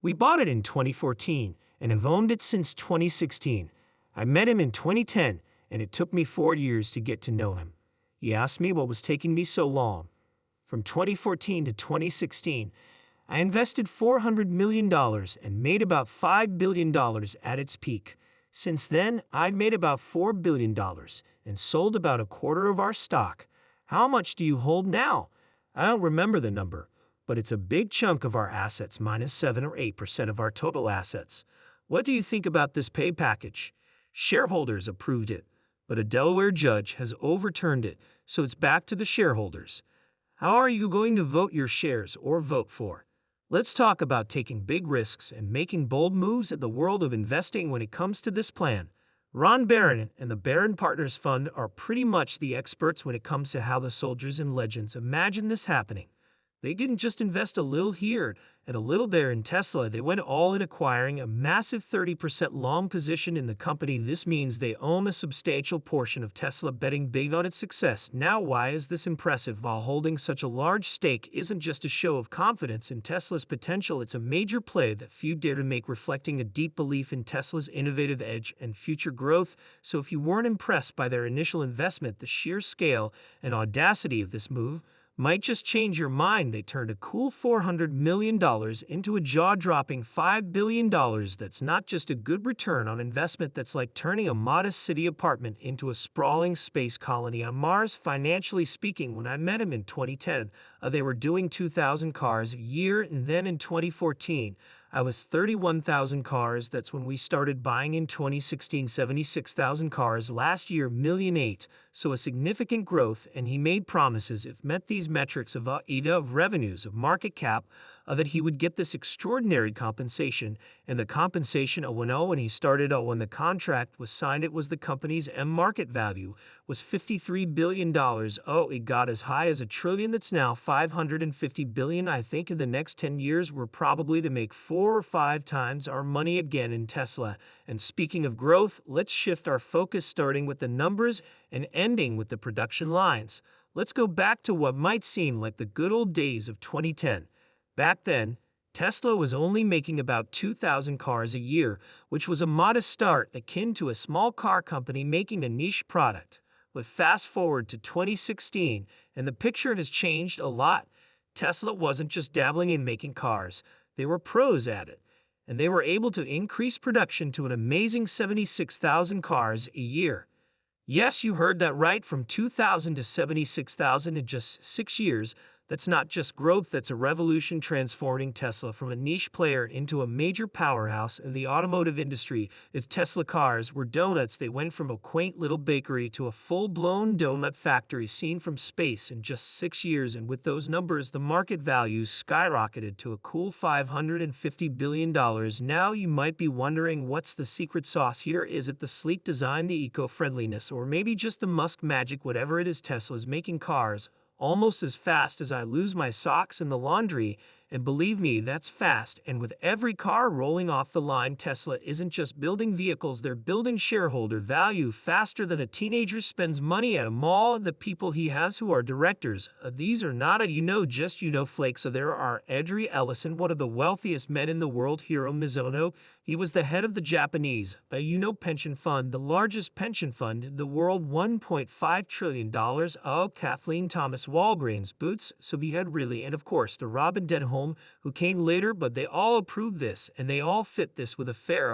We bought it in 2014 and have owned it since 2016. I met him in 2010, and it took me 4 years to get to know him. He asked me what was taking me so long. From 2014 to 2016, I invested $400 million and made about $5 billion at its peak. Since then, I've made about $4 billion and sold about a quarter of our stock. How much do you hold now? I don't remember the number, but it's a big chunk of our assets, minus 7 or 8% of our total assets. What do you think about this pay package? Shareholders approved it, but a Delaware judge has overturned it, so it's back to the shareholders. How are you going to vote your shares or vote for? Let's talk about taking big risks and making bold moves in the world of investing when it comes to this plan. Ron Barron and the Barron Partners Fund are pretty much the experts when it comes to how the soldiers and legends imagine this happening. They didn't just invest a little here and a little there in Tesla. They went all in, acquiring a massive 30% long position in the company. This means they own a substantial portion of Tesla, betting big on its success. Now, why is this impressive? While holding such a large stake isn't just a show of confidence in Tesla's potential, it's a major play that few dare to make, reflecting a deep belief in Tesla's innovative edge and future growth. So if you weren't impressed by their initial investment, the sheer scale and audacity of this move might just change your mind. They turned a cool $400 million into a jaw-dropping $5 billion. That's not just a good return on investment, that's like turning a modest city apartment into a sprawling space colony on Mars. Financially speaking, when I met him in 2010, they were doing 2,000 cars a year, and then in 2014, I was 31,000 cars. That's when we started buying in 2016, 76,000 cars. Last year, 1.8 million. So a significant growth, and he made promises, if met these metrics of EBITDA, of revenues, of market cap, that he would get this extraordinary compensation. And the compensation, when he started, when the contract was signed, it was the company's market value was $53 billion. It got as high as $1 trillion. That's now $550 billion. I think in the next 10 years, we're probably to make 4 or 5 times our money again in Tesla. And speaking of growth, let's shift our focus, starting with the numbers and ending with the production lines. Let's go back to what might seem like the good old days of 2010. Back then, Tesla was only making about 2,000 cars a year, which was a modest start, akin to a small car company making a niche product. But fast forward to 2016, and the picture has changed a lot. Tesla wasn't just dabbling in making cars, they were pros at it. And they were able to increase production to an amazing 76,000 cars a year. Yes, you heard that right, from 2,000 to 76,000 in just 6 years. That's not just growth, that's a revolution, transforming Tesla from a niche player into a major powerhouse in the automotive industry. If Tesla cars were donuts, they went from a quaint little bakery to a full-blown donut factory seen from space in just 6 years. And with those numbers, the market value skyrocketed to a cool $550 billion. Now you might be wondering, what's the secret sauce here? Is it the sleek design, the eco-friendliness, or maybe just the Musk magic? Whatever it is, Tesla's making cars almost as fast as I lose my socks in the laundry. And believe me, that's fast. And with every car rolling off the line, Tesla isn't just building vehicles, they're building shareholder value faster than a teenager spends money at a mall. And the people he has who are directors, these are not flakes. So there are Edry Ellison, one of the wealthiest men in the world, Hiro Mizuno. He was the head of the Japanese pension fund, the largest pension fund in the world, $1.5 trillion. Kathleen Thomas, Walgreens, Boots, so we had really, and of course the Robin Denholm, who came later, but they all approved this, and they all fit this with a fair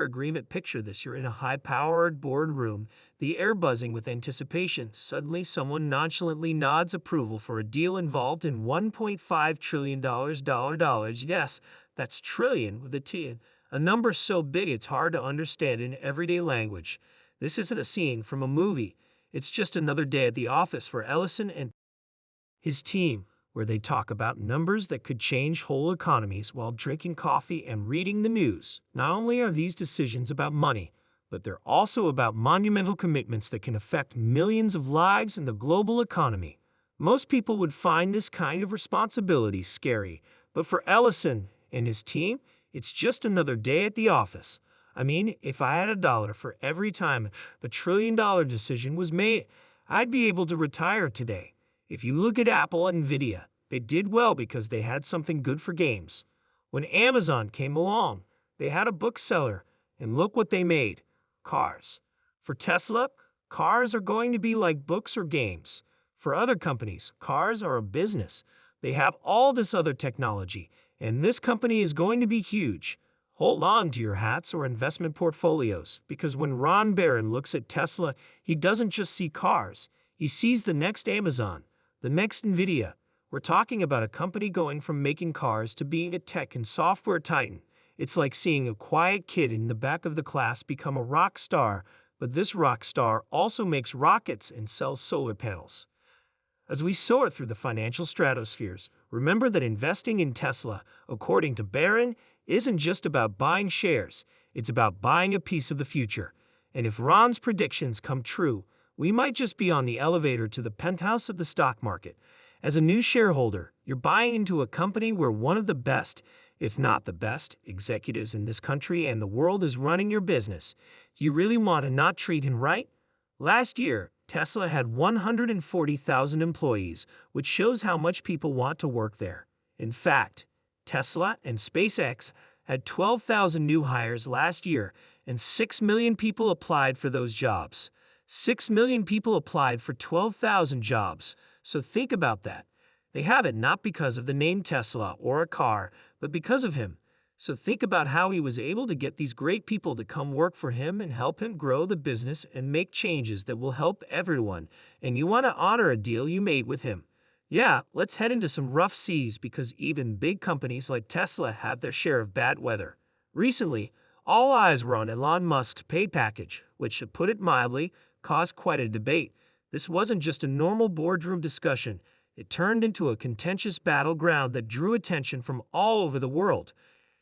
agreement. Picture this: you're in a high-powered boardroom, the air buzzing with anticipation. Suddenly, someone nonchalantly nods approval for a deal involved in $1.5 trillion. Yes, that's trillion with a T, a number so big it's hard to understand in everyday language. This isn't a scene from a movie. It's just another day at the office for Ellison and his team, where they talk about numbers that could change whole economies while drinking coffee and reading the news. Not only are these decisions about money, but they're also about monumental commitments that can affect millions of lives in the global economy. Most people would find this kind of responsibility scary, but for Ellison and his team, it's just another day at the office. I mean, if I had $1 for every time a $1 trillion decision was made, I'd be able to retire today. If you look at Apple and Nvidia, they did well because they had something good for games. When Amazon came along, they had a bookseller, and look what they made: cars. For Tesla, cars are going to be like books or games. For other companies, cars are a business. They have all this other technology, and this company is going to be huge. Hold on to your hats or investment portfolios, because when Ron Barron looks at Tesla, he doesn't just see cars. He sees the next Amazon, the next Nvidia. We're talking about a company going from making cars to being a tech and software titan. It's like seeing a quiet kid in the back of the class become a rock star, but this rock star also makes rockets and sells solar panels. As we soar through the financial stratospheres, remember that investing in Tesla, according to Barron, isn't just about buying shares, it's about buying a piece of the future. And if Ron's predictions come true, we might just be on the elevator to the penthouse of the stock market. As a new shareholder, you're buying into a company where one of the best, if not the best, executives in this country and the world is running your business. Do you really want to not treat him right? Last year, Tesla had 140,000 employees, which shows how much people want to work there. In fact, Tesla and SpaceX had 12,000 new hires last year, and 6 million people applied for those jobs. 6 million people applied for 12,000 jobs. So think about that. They have it not because of the name Tesla or a car, but because of him. So think about how he was able to get these great people to come work for him and help him grow the business and make changes that will help everyone. And you want to honor a deal you made with him. Yeah, let's head into some rough seas because even big companies like Tesla have their share of bad weather. Recently, all eyes were on Elon Musk's pay package, which, to put it mildly, caused quite a debate. This wasn't just a normal boardroom discussion. It turned into a contentious battleground that drew attention from all over the world.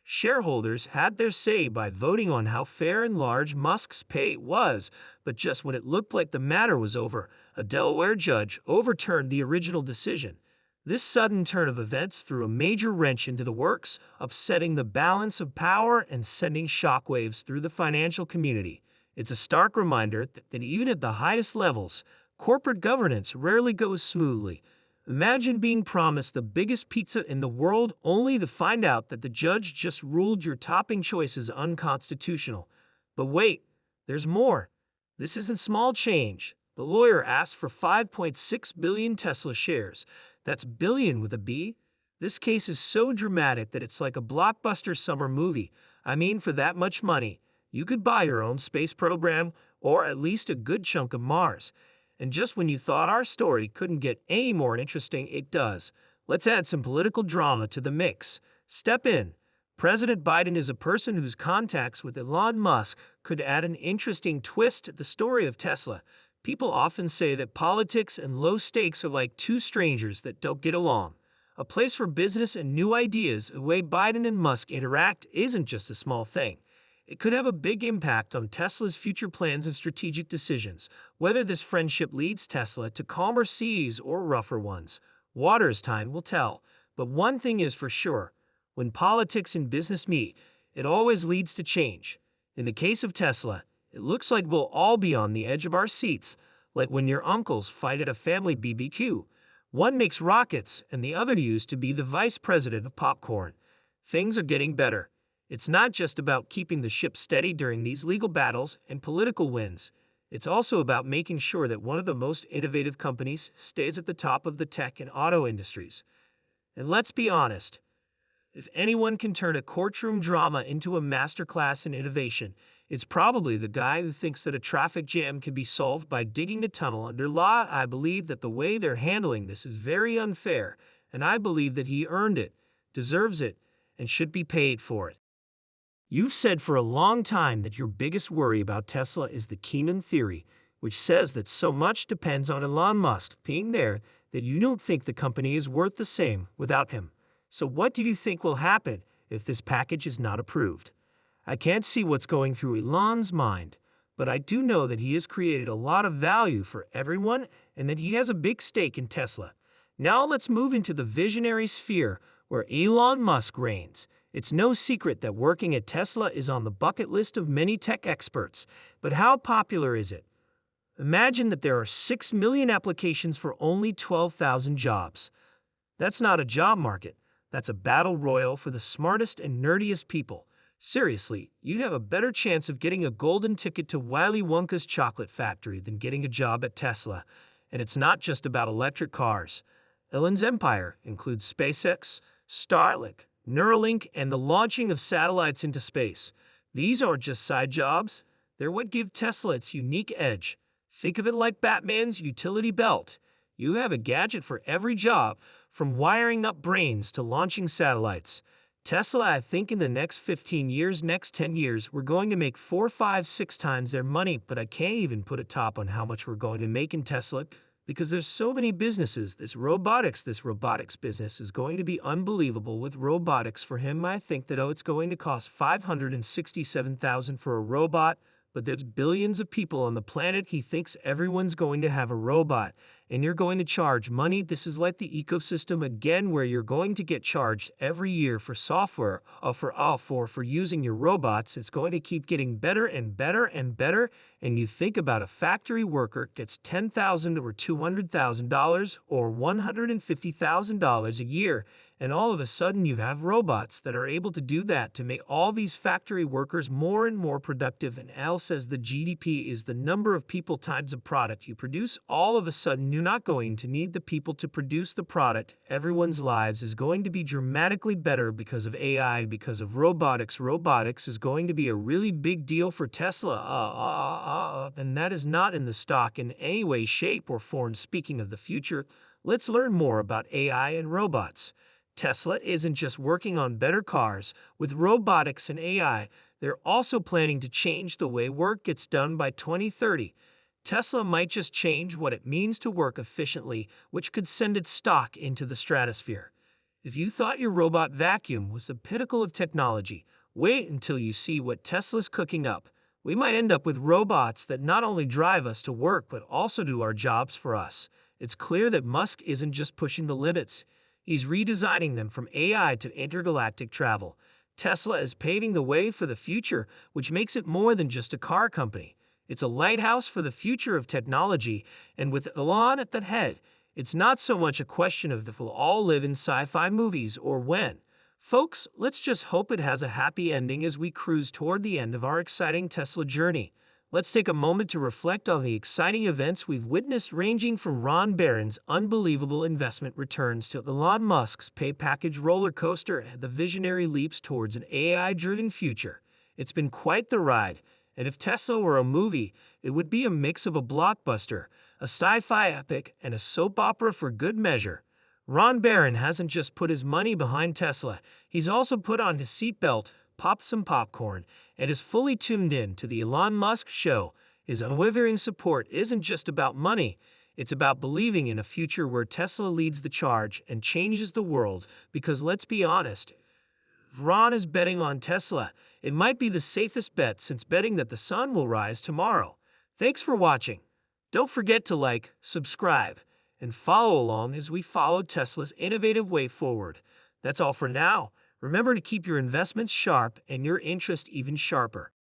Shareholders had their say by voting on how fair and large Musk's pay was, but just when it looked like the matter was over, a Delaware judge overturned the original decision. This sudden turn of events threw a major wrench into the works, upsetting the balance of power and sending shockwaves through the financial community. It's a stark reminder that even at the highest levels, corporate governance rarely goes smoothly. Imagine being promised the biggest pizza in the world only to find out that the judge just ruled your topping choices unconstitutional. But wait, there's more. This isn't small change. The lawyer asked for 5.6 billion Tesla shares. That's billion with a B. This case is so dramatic that it's like a blockbuster summer movie. I mean, for that much money, you could buy your own space program or at least a good chunk of Mars. And just when you thought our story couldn't get any more interesting, it does. Let's add some political drama to the mix. Step in. President Biden is a person whose contacts with Elon Musk could add an interesting twist to the story of Tesla. People often say that politics and low stakes are like two strangers that don't get along. A place for business and new ideas, the way Biden and Musk interact isn't just a small thing. It could have a big impact on Tesla's future plans and strategic decisions. Whether this friendship leads Tesla to calmer seas or rougher ones, water's time will tell. But one thing is for sure, when politics and business meet, it always leads to change. In the case of Tesla, it looks like we'll all be on the edge of our seats, like when your uncles fight at a family BBQ. One makes rockets and the other used to be the vice president of popcorn. Things are getting better. It's not just about keeping the ship steady during these legal battles and political wins. It's also about making sure that one of the most innovative companies stays at the top of the tech and auto industries. And let's be honest, if anyone can turn a courtroom drama into a masterclass in innovation, it's probably the guy who thinks that a traffic jam can be solved by digging a tunnel under law. I believe that the way they're handling this is very unfair, and I believe that he earned it, deserves it, and should be paid for it. You've said for a long time that your biggest worry about Tesla is the Keenan theory, which says that so much depends on Elon Musk being there that you don't think the company is worth the same without him. So what do you think will happen if this package is not approved? I can't see what's going through Elon's mind, but I do know that he has created a lot of value for everyone and that he has a big stake in Tesla. Now let's move into the visionary sphere where Elon Musk reigns. It's no secret that working at Tesla is on the bucket list of many tech experts, but how popular is it? Imagine that there are 6 million applications for only 12,000 jobs. That's not a job market. That's a battle royal for the smartest and nerdiest people. Seriously, you'd have a better chance of getting a golden ticket to Willy Wonka's chocolate factory than getting a job at Tesla. And it's not just about electric cars. Elon's empire includes SpaceX, Starlink, Neuralink, and the launching of satellites into space. These aren't just side jobs, they're what give Tesla its unique edge. Think of it like Batman's utility belt. You have a gadget for every job, from wiring up brains to launching satellites. Tesla, I think in the next 15 years, next 10 years, we're going to make 4, 5, 6 times their money, but I can't even put a top on how much we're going to make in Tesla because there's so many businesses. This robotics business is going to be unbelievable with robotics. For him, I think that it's going to cost $567,000 for a robot, but there's billions of people on the planet. He thinks everyone's going to have a robot, and you're going to charge money. This is like the ecosystem again, where you're going to get charged every year for software, for using your robots. It's going to keep getting better and better and better. And you think about a factory worker gets $10,000 or $200,000 or $150,000 a year. And all of a sudden you have robots that are able to do that, to make all these factory workers more and more productive. And Al says the GDP is the number of people times the product you produce. All of a sudden you're not going to need the people to produce the product. Everyone's lives is going to be dramatically better because of AI, because of robotics. Robotics is going to be a really big deal for Tesla. And that is not in the stock in any way, shape, or form. Speaking of the future, let's learn more about AI and robots. Tesla isn't just working on better cars. With robotics and AI, they're also planning to change the way work gets done by 2030. Tesla might just change what it means to work efficiently, which could send its stock into the stratosphere. If you thought your robot vacuum was the pinnacle of technology, wait until you see what Tesla's cooking up. We might end up with robots that not only drive us to work, but also do our jobs for us. It's clear that Musk isn't just pushing the limits. He's redesigning them, from AI to intergalactic travel. Tesla is paving the way for the future, which makes it more than just a car company. It's a lighthouse for the future of technology, and with Elon at the head, it's not so much a question of if we'll all live in sci-fi movies or when. Folks, let's just hope it has a happy ending as we cruise toward the end of our exciting Tesla journey. Let's take a moment to reflect on the exciting events we've witnessed, ranging from Ron Barron's unbelievable investment returns to Elon Musk's pay package roller coaster and the visionary leaps towards an AI-driven future. It's been quite the ride, and if Tesla were a movie, it would be a mix of a blockbuster, a sci-fi epic, and a soap opera for good measure. Ron Barron hasn't just put his money behind Tesla, he's also put on his seatbelt, popped some popcorn, and is fully tuned in to the Elon Musk show. His unwavering support isn't just about money, it's about believing in a future where Tesla leads the charge and changes the world. Because let's be honest, if Ron is betting on Tesla, it might be the safest bet, since betting that the sun will rise tomorrow. Thanks for watching. Don't forget to like, subscribe, and follow along as we follow Tesla's innovative way forward. That's all for now. Remember to keep your investments sharp and your interest even sharper.